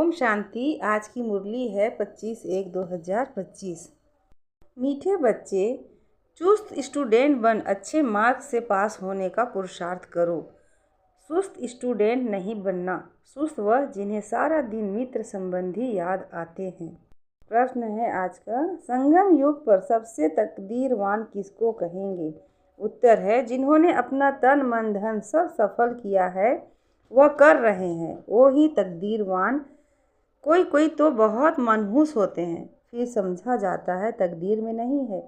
ओम शांति। आज की मुरली है 25/1/2025। मीठे बच्चे, चुस्त स्टूडेंट बन अच्छे मार्क्स से पास होने का पुरुषार्थ करो। सुस्त स्टूडेंट नहीं बनना। सुस्त वह जिन्हें सारा दिन मित्र संबंधी याद आते हैं। प्रश्न है आज का, संगम युग पर सबसे तकदीरवान किसको कहेंगे? उत्तर है, जिन्होंने अपना तन मन धन सब सफल किया है, वह कर रहे हैं, वो ही तकदीरवान। कोई कोई तो बहुत मनहूस होते हैं, फिर समझा जाता है तकदीर में नहीं है।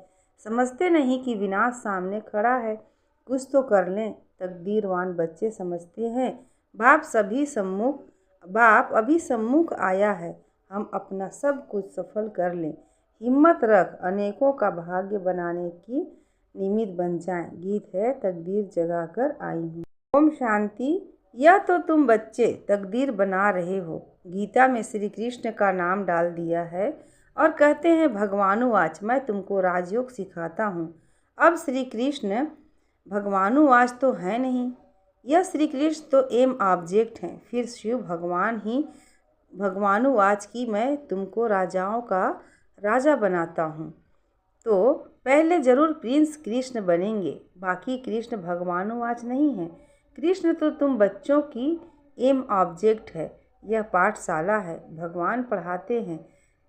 समझते नहीं कि विनाश सामने खड़ा है, कुछ तो कर लें। तकदीरवान बच्चे समझते हैं बाप अभी सम्मुख आया है, हम अपना सब कुछ सफल कर लें। हिम्मत रख, अनेकों का भाग्य बनाने की निमित्त बन जाएं। गीत है तकदीर जगा कर आई हूँ। ओम शांति। यह तो तुम बच्चे तकदीर बना रहे हो। गीता में श्री कृष्ण का नाम डाल दिया है और कहते हैं, भगवानुवाच, मैं तुमको राजयोग सिखाता हूँ। अब श्री कृष्ण भगवानुवाच तो है नहीं, यह श्री कृष्ण तो एम ऑब्जेक्ट हैं। फिर शिव भगवान ही भगवानुवाच की मैं तुमको राजाओं का राजा बनाता हूँ। तो पहले जरूर प्रिंस कृष्ण बनेंगे, बाकी कृष्ण भगवानुवाच नहीं है। कृष्ण तो तुम बच्चों की एम ऑब्जेक्ट है। यह पाठशाला है, भगवान पढ़ाते हैं,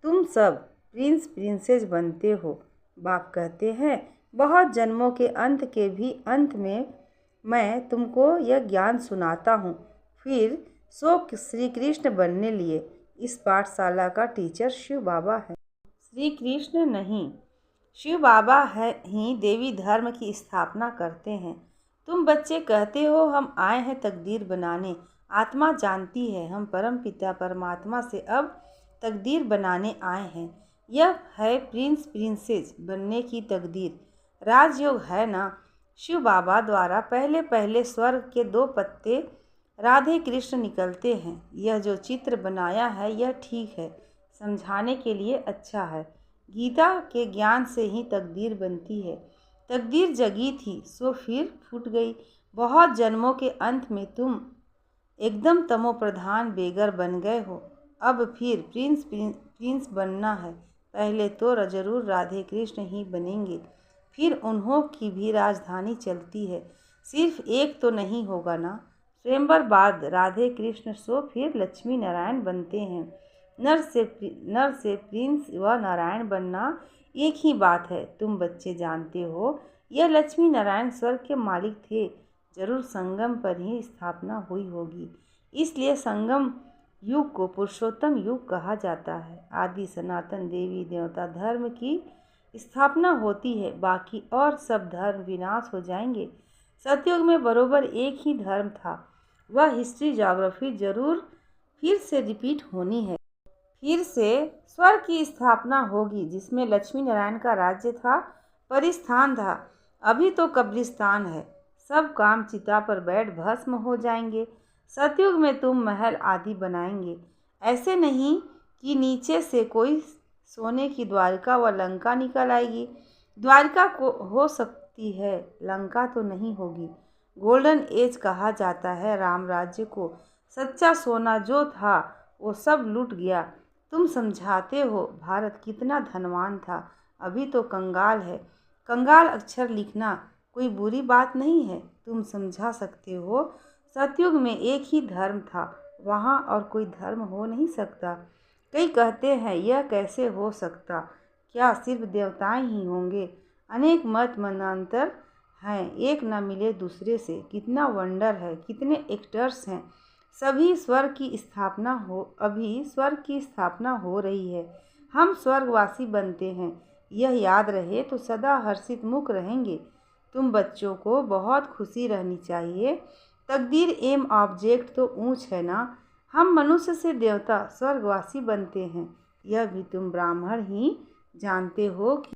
तुम सब प्रिंस प्रिंसेस बनते हो। बाप कहते हैं, बहुत जन्मों के अंत के भी अंत में मैं तुमको यह ज्ञान सुनाता हूँ। फिर सो श्री कृष्ण बनने लिए। इस पाठशाला का टीचर शिव बाबा है, श्री कृष्ण नहीं। शिव बाबा है ही देवी धर्म की स्थापना करते हैं। तुम बच्चे कहते हो हम आए हैं तकदीर बनाने। आत्मा जानती है हम परम पिता परमात्मा से अब तकदीर बनाने आए हैं। यह है प्रिंस प्रिंसेस बनने की तकदीर। राजयोग है ना। शिव बाबा द्वारा पहले पहले स्वर्ग के 2 पत्ते राधे कृष्ण निकलते हैं। यह जो चित्र बनाया है यह ठीक है, समझाने के लिए अच्छा है। गीता के ज्ञान से ही तकदीर बनती है। तकदीर जगी थी सो फिर फूट गई। बहुत जन्मों के अंत में तुम एकदम तमो प्रधान बेगर बन गए हो। अब फिर प्रिंस बनना है। पहले तो जरूर राधे कृष्ण ही बनेंगे, फिर उन्हों की भी राजधानी चलती है। सिर्फ एक तो नहीं होगा ना। स्वयंवर बाद राधे कृष्ण सो फिर लक्ष्मी नारायण बनते हैं। नर से प्रिंस व नारायण बनना एक ही बात है। तुम बच्चे जानते हो यह लक्ष्मी नारायण स्वर्ग के मालिक थे। जरूर संगम पर ही स्थापना हुई होगी, इसलिए संगम युग को पुरुषोत्तम युग कहा जाता है। आदि सनातन देवी देवता धर्म की स्थापना होती है, बाकी और सब धर्म विनाश हो जाएंगे। सतयुग में बरोबर एक ही धर्म था। वह हिस्ट्री ज्योग्राफी जरूर फिर से रिपीट होनी है। फिर से स्वर्ग की स्थापना होगी, जिसमें लक्ष्मी नारायण का राज्य था, परिस्थान था। अभी तो कब्रिस्तान है। सब काम चिता पर बैठ भस्म हो जाएंगे। सतयुग में तुम महल आदि बनाएंगे। ऐसे नहीं कि नीचे से कोई सोने की द्वारिका व लंका निकल आएगी। द्वारिका को हो सकती है, लंका तो नहीं होगी। गोल्डन एज कहा जाता है राम राज्य को। सच्चा सोना जो था वो सब लूट गया। तुम समझाते हो भारत कितना धनवान था, अभी तो कंगाल है। कंगाल अक्षर लिखना कोई बुरी बात नहीं है, तुम समझा सकते हो। सतयुग में एक ही धर्म था, वहाँ और कोई धर्म हो नहीं सकता। कई कहते हैं यह कैसे हो सकता, क्या सिर्फ देवताएं ही होंगे? अनेक मत मनांतर हैं, एक न मिले दूसरे से। कितना वंडर है, कितने एक्टर्स हैं। अभी स्वर्ग की स्थापना हो रही है। हम स्वर्गवासी बनते हैं, यह याद रहे तो सदा हर्षित मुख रहेंगे। तुम बच्चों को बहुत खुशी रहनी चाहिए। तकदीर एम ऑब्जेक्ट तो ऊंच है ना। हम मनुष्य से देवता स्वर्गवासी बनते हैं। यह भी तुम ब्राह्मण ही जानते हो कि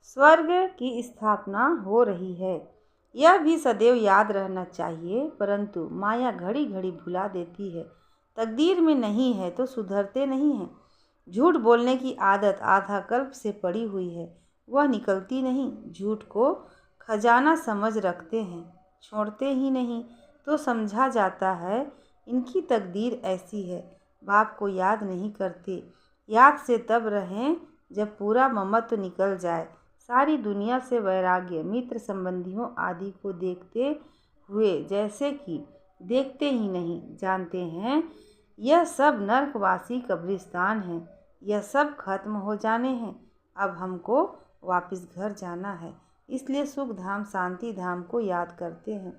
स्वर्ग की स्थापना हो रही है। यह भी सदैव याद रहना चाहिए, परंतु माया घड़ी घड़ी भुला देती है। तकदीर में नहीं है तो सुधरते नहीं हैं। झूठ बोलने की आदत आधा कल्प से पड़ी हुई है, वह निकलती नहीं। झूठ को खजाना समझ रखते हैं, छोड़ते ही नहीं। तो समझा जाता है इनकी तकदीर ऐसी है। बाप को याद नहीं करते। याद से तब रहें जब पूरा ममत्व निकल जाए, सारी दुनिया से वैराग्य, मित्र संबंधियों आदि को देखते हुए जैसे कि देखते ही नहीं। जानते हैं यह सब नरकवासी कब्रिस्तान है, यह सब खत्म हो जाने हैं। अब हमको वापस घर जाना है, इसलिए सुख धाम शांति धाम को याद करते हैं।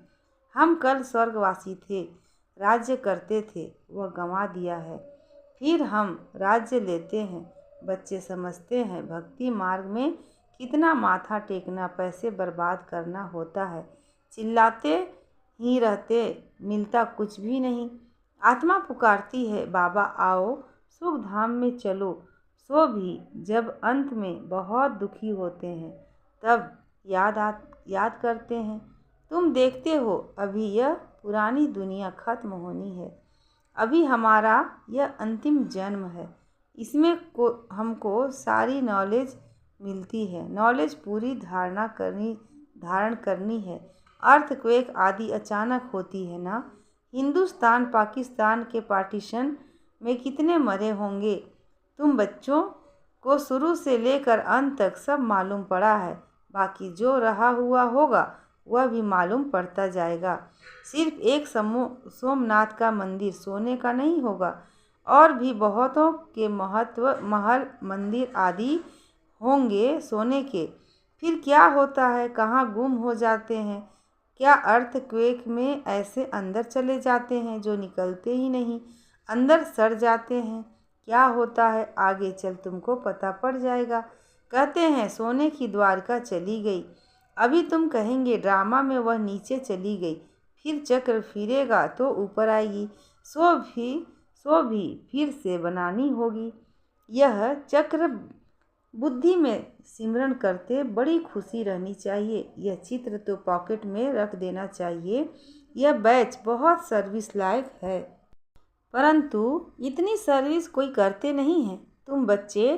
हम कल स्वर्गवासी थे, राज्य करते थे, वह गंवा दिया है। फिर हम राज्य लेते हैं। बच्चे समझते हैं भक्ति मार्ग में कितना माथा टेकना, पैसे बर्बाद करना होता है। चिल्लाते ही रहते, मिलता कुछ भी नहीं। आत्मा पुकारती है, बाबा आओ सुख धाम में चलो। सो भी जब अंत में बहुत दुखी होते हैं तब याद करते हैं। तुम देखते हो अभी यह पुरानी दुनिया खत्म होनी है, अभी हमारा यह अंतिम जन्म है। इसमें हमको सारी नॉलेज मिलती है। नॉलेज पूरी धारण करनी है। अर्थक्वेक आदि अचानक होती है ना। हिंदुस्तान पाकिस्तान के पार्टीशन में कितने मरे होंगे। तुम बच्चों को शुरू से लेकर अंत तक सब मालूम पड़ा है। बाकी जो रहा हुआ होगा वह भी मालूम पड़ता जाएगा। सिर्फ एक सोमनाथ का मंदिर सोने का नहीं होगा, और भी बहुतों के महल मंदिर आदि होंगे सोने के। फिर क्या होता है, कहाँ गुम हो जाते हैं? क्या अर्थक्वेक में ऐसे अंदर चले जाते हैं जो निकलते ही नहीं, अंदर सड़ जाते हैं? क्या होता है आगे चल तुमको पता पड़ जाएगा। कहते हैं सोने की द्वारका चली गई, अभी तुम कहेंगे ड्रामा में वह नीचे चली गई, फिर चक्र फिरेगा तो ऊपर आएगी। सो भी फिर से बनानी होगी। यह चक्र बुद्धि में सिमरण करते बड़ी खुशी रहनी चाहिए। यह चित्र तो पॉकेट में रख देना चाहिए। यह बैच बहुत सर्विस लायक है, परंतु इतनी सर्विस कोई करते नहीं है। तुम बच्चे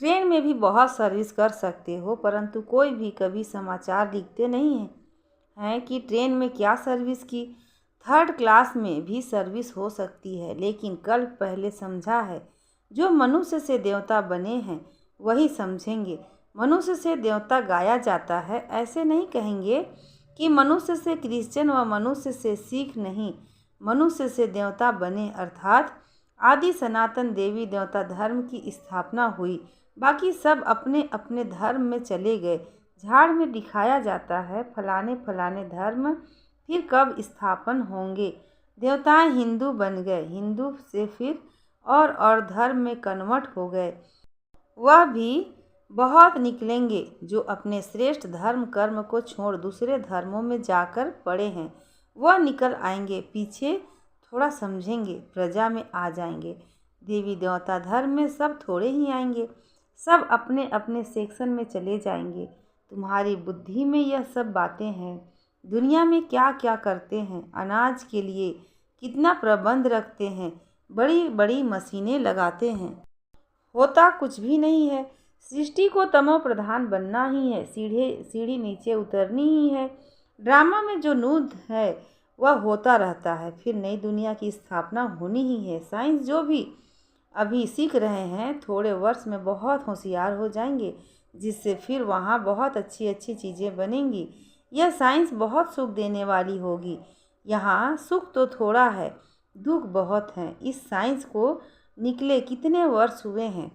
ट्रेन में भी बहुत सर्विस कर सकते हो, परंतु कोई भी कभी समाचार लिखते नहीं हैं कि ट्रेन में क्या सर्विस की। थर्ड क्लास में भी सर्विस हो सकती है, लेकिन कल पहले समझा है। जो मनुष्य से देवता बने हैं वही समझेंगे। मनुष्य से देवता गाया जाता है, ऐसे नहीं कहेंगे कि मनुष्य से क्रिश्चियन व मनुष्य से सिख नहीं, मनुष्य से देवता बने, अर्थात आदि सनातन देवी देवता धर्म की स्थापना हुई। बाकी सब अपने अपने धर्म में चले गए। झाड़ में दिखाया जाता है फलाने फलाने धर्म फिर कब स्थापन होंगे। देवताएं हिंदू बन गए, हिंदू से फिर और धर्म में कन्वर्ट हो गए। वह भी बहुत निकलेंगे जो अपने श्रेष्ठ धर्म कर्म को छोड़ दूसरे धर्मों में जाकर पड़े हैं। वह निकल आएंगे, पीछे थोड़ा समझेंगे, प्रजा में आ जाएंगे। देवी देवता धर्म में सब थोड़े ही आएंगे, सब अपने अपने सेक्शन में चले जाएंगे। तुम्हारी बुद्धि में यह सब बातें हैं। दुनिया में क्या क्या करते हैं, अनाज के लिए कितना प्रबंध रखते हैं, बड़ी बड़ी मशीनें लगाते हैं, होता कुछ भी नहीं है। सृष्टि को तमो प्रधान बनना ही है, सीढ़ी नीचे उतरनी ही है। ड्रामा में जो नूद है वह होता रहता है, फिर नई दुनिया की स्थापना होनी ही है। साइंस जो भी अभी सीख रहे हैं थोड़े वर्ष में बहुत होशियार हो जाएंगे, जिससे फिर वहाँ बहुत अच्छी अच्छी चीज़ें बनेंगी। यह साइंस बहुत सुख देने वाली होगी। यहाँ सुख तो थोड़ा है, दुख बहुत हैं। इस साइंस को निकले कितने वर्ष हुए हैं।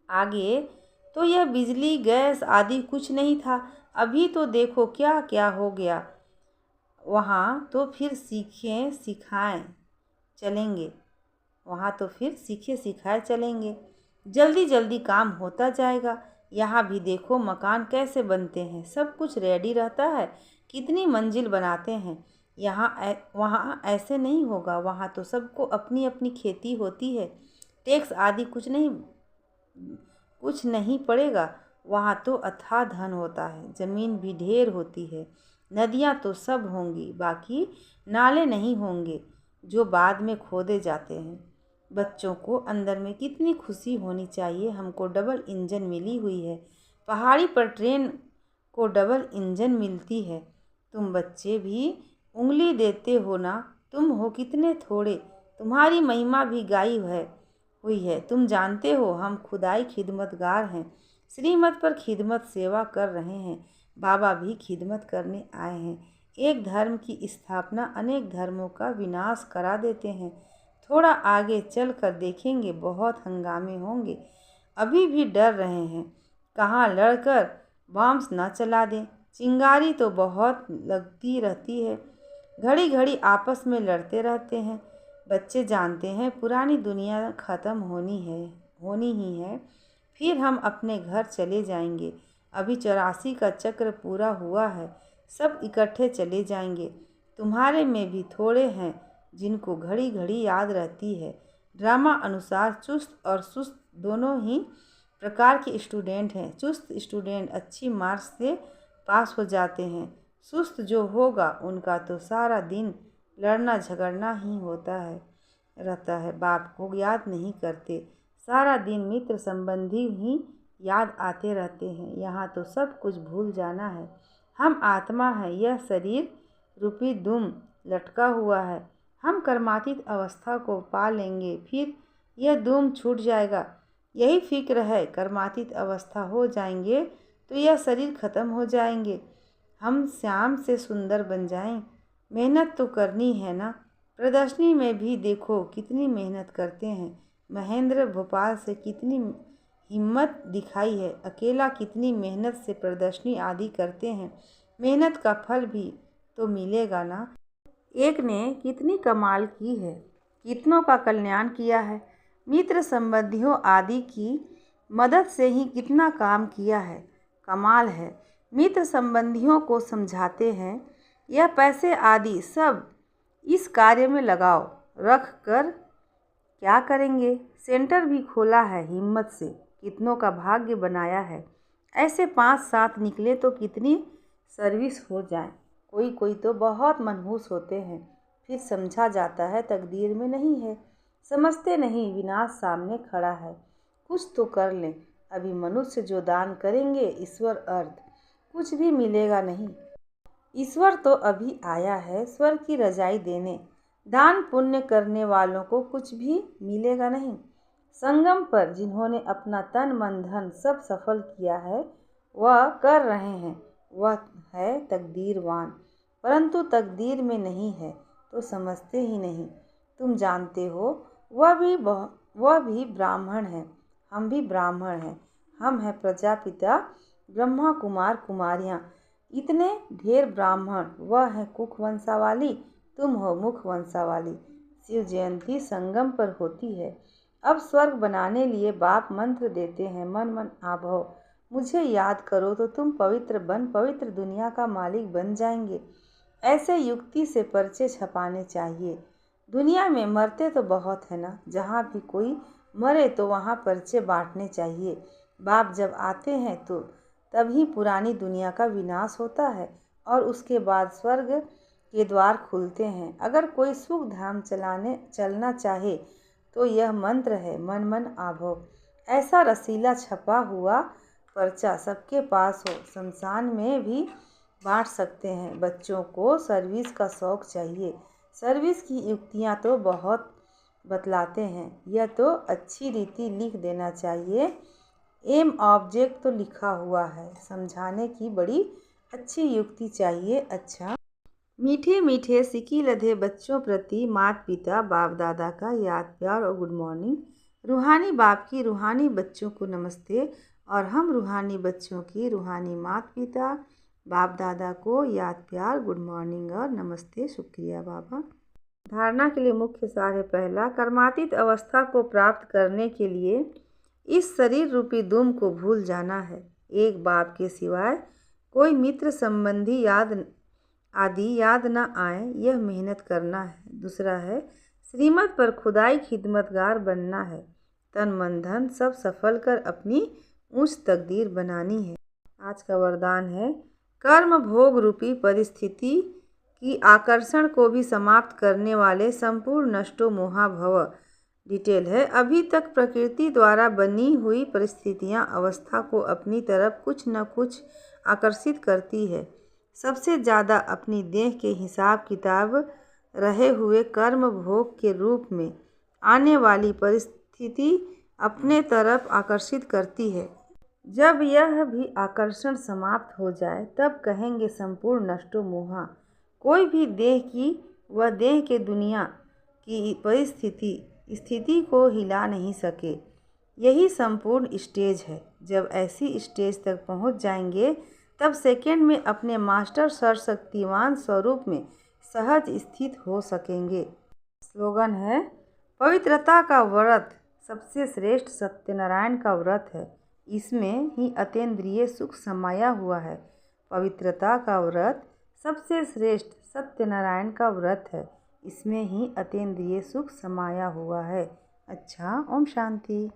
आगे तो यह बिजली गैस आदि कुछ नहीं था, अभी तो देखो क्या क्या हो गया। वहाँ तो फिर सीखे सिखाए चलेंगे, जल्दी जल्दी काम होता जाएगा। यहाँ भी देखो मकान कैसे बनते हैं, सब कुछ रेडी रहता है, कितनी मंजिल बनाते हैं। वहाँ ऐसे नहीं होगा, वहाँ तो सबको अपनी अपनी खेती होती है, टैक्स आदि कुछ नहीं पड़ेगा। वहाँ तो अथाह धन होता है, ज़मीन भी ढेर होती है, नदियाँ तो सब होंगी, बाकी नाले नहीं होंगे जो बाद में खोदे जाते हैं। बच्चों को अंदर में कितनी खुशी होनी चाहिए। हमको डबल इंजन मिली हुई है, पहाड़ी पर ट्रेन को डबल इंजन मिलती है। तुम बच्चे भी उंगली देते हो ना, तुम हो कितने थोड़े, तुम्हारी महिमा भी गाई हुई है। तुम जानते हो हम खुदाई खिदमतगार हैं, श्रीमत पर खिदमत सेवा कर रहे हैं। बाबा भी खिदमत करने आए हैं। एक धर्म की स्थापना अनेक धर्मों का विनाश करा देते हैं। थोड़ा आगे चल कर देखेंगे, बहुत हंगामे होंगे। अभी भी डर रहे हैं, कहाँ लड़कर बॉम्ब न चला दें। चिंगारी तो बहुत लगती रहती है, घड़ी घड़ी आपस में लड़ते रहते हैं। बच्चे जानते हैं पुरानी दुनिया ख़त्म होनी ही है, फिर हम अपने घर चले जाएंगे। अभी 84 का चक्र पूरा हुआ है, सब इकट्ठे चले जाएंगे। तुम्हारे में भी थोड़े हैं जिनको घड़ी घड़ी याद रहती है। ड्रामा अनुसार चुस्त और सुस्त दोनों ही प्रकार के स्टूडेंट हैं। चुस्त स्टूडेंट अच्छी मार्क्स से पास हो जाते हैं, सुस्त जो होगा उनका तो सारा दिन लड़ना झगड़ना ही रहता है। बाप को याद नहीं करते, सारा दिन मित्र संबंधी ही याद आते रहते हैं। यहाँ तो सब कुछ भूल जाना है। हम आत्मा है, यह शरीर रूपी दुम लटका हुआ है। हम कर्मातीत अवस्था को पा लेंगे, फिर यह दुम छूट जाएगा। यही फिक्र है, कर्मातीत अवस्था हो जाएंगे तो यह शरीर खत्म हो जाएंगे, हम श्याम से सुंदर बन जाएं। मेहनत तो करनी है ना। प्रदर्शनी में भी देखो कितनी मेहनत करते हैं। महेंद्र भोपाल से कितनी हिम्मत दिखाई है, अकेला कितनी मेहनत से प्रदर्शनी आदि करते हैं। मेहनत का फल भी तो मिलेगा ना। एक ने कितनी कमाल की है, कितनों का कल्याण किया है। मित्र संबंधियों आदि की मदद से ही कितना काम किया है, कमाल है। मित्र संबंधियों को समझाते हैं, यह पैसे आदि सब इस कार्य में लगाओ। रख कर क्या करेंगे। सेंटर भी खोला है, हिम्मत से कितनों का भाग्य बनाया है। ऐसे 5 साथ निकले तो कितनी सर्विस हो जाए। कोई तो बहुत मनहूस होते हैं, फिर समझा जाता है तकदीर में नहीं है। समझते नहीं, विनाश सामने खड़ा है, कुछ तो कर लें। अभी मनुष्य जो दान करेंगे ईश्वर अर्थ, कुछ भी मिलेगा नहीं। ईश्वर तो अभी आया है स्वर्ग की रजाई देने। दान पुण्य करने वालों को कुछ भी मिलेगा नहीं। संगम पर जिन्होंने अपना तन मन धन सब सफल किया है, वह कर रहे हैं, वह है तकदीरवान। परंतु तकदीर में नहीं है तो समझते ही नहीं। तुम जानते हो वह भी ब्राह्मण है, हम भी ब्राह्मण हैं। हम हैं प्रजापिता ब्रह्मा कुमार कुमारियाँ, इतने ढेर ब्राह्मण। वह है कुख वंशावाली, तुम हो मुख वंशावाली। शिव जयंती संगम पर होती है। अब स्वर्ग बनाने लिए बाप मंत्र देते हैं, मन मन आभव। मुझे याद करो तो तुम पवित्र पवित्र दुनिया का मालिक बन जाएंगे। ऐसे युक्ति से पर्चे छपाने चाहिए। दुनिया में मरते तो बहुत है ना, जहाँ भी कोई मरे तो वहाँ पर्चे बांटने चाहिए। बाप जब आते हैं तो तभी पुरानी दुनिया का विनाश होता है और उसके बाद स्वर्ग के द्वार खुलते हैं। अगर कोई सुख धाम चलना चाहे तो यह मंत्र है, मन मन आभव। ऐसा रसीला छपा हुआ पर्चा सबके पास हो, शमशान में भी बांट सकते हैं। बच्चों को सर्विस का शौक़ चाहिए। सर्विस की युक्तियाँ तो बहुत बतलाते हैं, यह तो अच्छी रीति लिख देना चाहिए। एम ऑब्जेक्ट तो लिखा हुआ है, समझाने की बड़ी अच्छी युक्ति चाहिए। अच्छा, मीठे मीठे सिकी लधे बच्चों प्रति माता पिता बाप दादा का याद प्यार और गुड मॉर्निंग। रूहानी बाप की रूहानी बच्चों को नमस्ते, और हम रूहानी बच्चों की रूहानी माता पिता बाप दादा को याद प्यार गुड मॉर्निंग और नमस्ते। शुक्रिया बाबा। धारणा के लिए मुख्य सार है। पहला, कर्मातीत अवस्था को प्राप्त करने के लिए इस शरीर रूपी दुम को भूल जाना है। एक बाप के सिवाय कोई मित्र संबंधी याद न आए, यह मेहनत करना है। दूसरा है, श्रीमत पर खुदाई खिदमतगार बनना है। तन मन धन सब सफल कर अपनी ऊंच तकदीर बनानी है। आज का वरदान है, कर्म भोग रूपी परिस्थिति की आकर्षण को भी समाप्त करने वाले संपूर्ण नष्टो मोहा भव। डिटेल है, अभी तक प्रकृति द्वारा बनी हुई परिस्थितियां अवस्था को अपनी तरफ कुछ न कुछ आकर्षित करती है। सबसे ज़्यादा अपनी देह के हिसाब किताब रहे हुए कर्म भोग के रूप में आने वाली परिस्थिति अपने तरफ आकर्षित करती है। जब यह भी आकर्षण समाप्त हो जाए तब कहेंगे संपूर्ण नष्टो मोहा। कोई भी देह की व देह के दुनिया की परिस्थिति स्थिति को हिला नहीं सके। यही संपूर्ण स्टेज है। जब ऐसी स्टेज तक पहुंच जाएंगे तब सेकंड में अपने मास्टर सर्वशक्तिमान स्वरूप में सहज स्थित हो सकेंगे। स्लोगन है, पवित्रता का व्रत सबसे श्रेष्ठ सत्यनारायण का व्रत है। इसमें ही अतीन्द्रिय सुख समाया हुआ है। पवित्रता का व्रत सबसे श्रेष्ठ सत्यनारायण का व्रत है। इसमें ही अतीन्द्रिय सुख समाया हुआ है। अच्छा, ओम शांति।